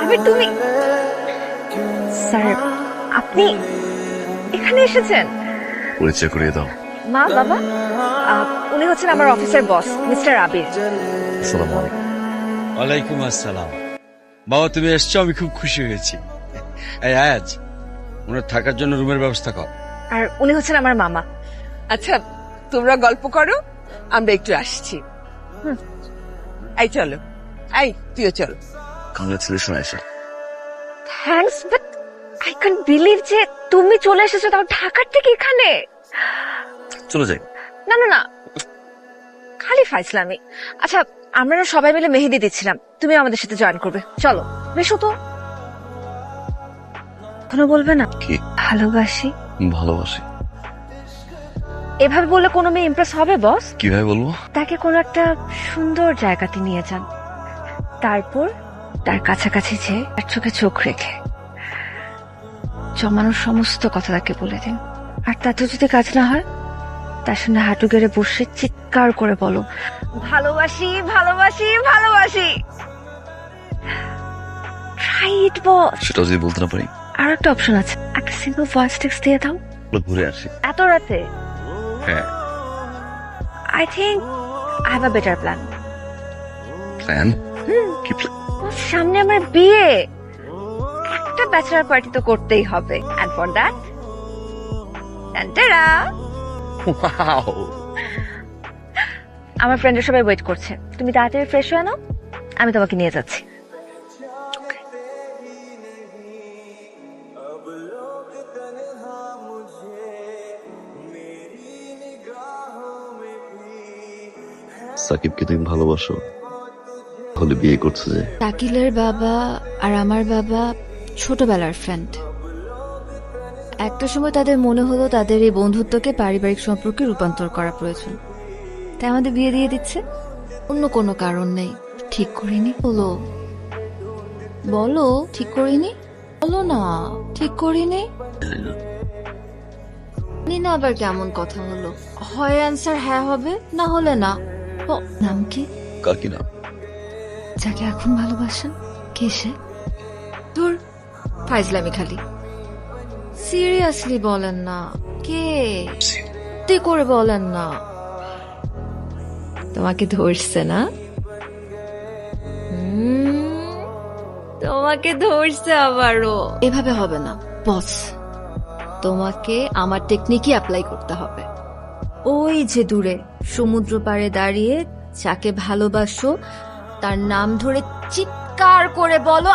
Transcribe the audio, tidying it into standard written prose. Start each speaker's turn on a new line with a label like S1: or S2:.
S1: আবির তুমি, স্যার আপনি এখানে এসেছেন?
S2: পরিচয় করিয়ে দাও।
S1: মা বাবা, উনি হচ্ছেন আমার অফিসের বস মিস্টার আবির।
S2: আসসালামু আলাইকুম।
S3: ওয়ালাইকুম আসসালাম। বাবা তুমি এসছো, আমি খুব খুশি হয়েছি। এই আয়াজ, ওনার থাকার জন্য রুমের ব্যবস্থা কর।
S1: আর উনি হচ্ছেন আমার মামা।
S4: আচ্ছা তোমরা গল্প করো, আমরা একটু আসছি। এই চলো, এই তুইও চল।
S2: Congratulation Ayesha.
S1: Thanks, but I can believe যে তুমি চলে এসেছো তাও ঢাকার থেকে এখানে।
S2: চলে যাই।
S1: না না না, খালি ফাইজলামি। আচ্ছা আমরা না সবাই মিলে মেহেদি দিচ্ছিলাম, তুমি আমাদের সাথে জয়েন করবে, চলো। বেশ তো কোনো বলবে না
S2: কি?
S1: ভালোবাসি।
S2: ভালোবাসি।
S1: এভাবে বললে কোনো মেয়ে ইমপ্রেস হবে বস?
S2: কিভাবে বলবো?
S1: তাকে কোনো একটা সুন্দর জায়গাতে নিয়ে যান, তারপর তার কাছাকাছি যেয়ে তার চোখে চোখ রেখে জমানোর সমস্ত কথা তাকে বলে দিন। আর তাতে যদি কাজ না হয়, তার সামনে হাঁটু গেড়ে বসে চিৎকার করে বলো, ভালোবাসি ভালোবাসি ভালোবাসি। ট্রাই ইট বস।
S2: সেটা যদি বলতে না পারি?
S1: আর একটা অপশন আছে, একটা সিম্পল ভয়েস টেক্সট দিয়ে দাও।
S2: ঘুরে আসি।
S1: এত রাতে?
S2: হ্যাঁ।
S1: I think I have a better plan.
S2: Plan? কি প্ল্যান?
S1: সামনে আমার বিয়ে, একটা ব্যাচেলার পার্টি তো করতেই হবে। এন্ড ফর দ্যাট টান্টারা,
S2: ওয়াও।
S1: আমার ফ্রেন্ডরা সবাই ওয়েট করছে, তুমি তাড়াতাড়ি ফ্রেশ হয়ে নাও, আমি তোমাকে নিয়ে যাচ্ছি।
S2: সাকিবকে তুমি ভালোবাসো, তাহলে বিয়ে করছে যে?
S5: শাকিলের বাবা আর আমার বাবা ছোটবেলার ফ্রেন্ড। একটা সময় তাদের মনে হলো তাদের এই বন্ধুত্বকে পারিবারিক সম্পর্কে রূপান্তর করা প্রয়োজন, তাই আমাদের বিয়ে দিয়ে দিচ্ছে। অন্য কোনো কারণ নেই। ঠিক করিনি বলো, বলো ঠিক করিনি, বলো না ঠিক করিনি। জানি না আবার কেমন কথা হলো, হয় অ্যান্সার হ্যাঁ হবে, না হলে না। নাম কি?
S2: কার কি নাম?
S5: যাকে এখন ভালোবাসেন কে সে? দূর, ফাইজলামি খালি। সিরিয়াসলি বলেন না, কে? সত্যি করে বলেন না। তোমাকে ধরছে না? তোমাকে ধরছে আবারও। এভাবে হবে না বস, তোমাকে আমার টেকনিকই অ্যাপ্লাই করতে হবে। ওই যে দূরে সমুদ্র পাড়ে দাঁড়িয়ে যাকে ভালোবাসো তার নাম ধরে চিৎকার করে বলো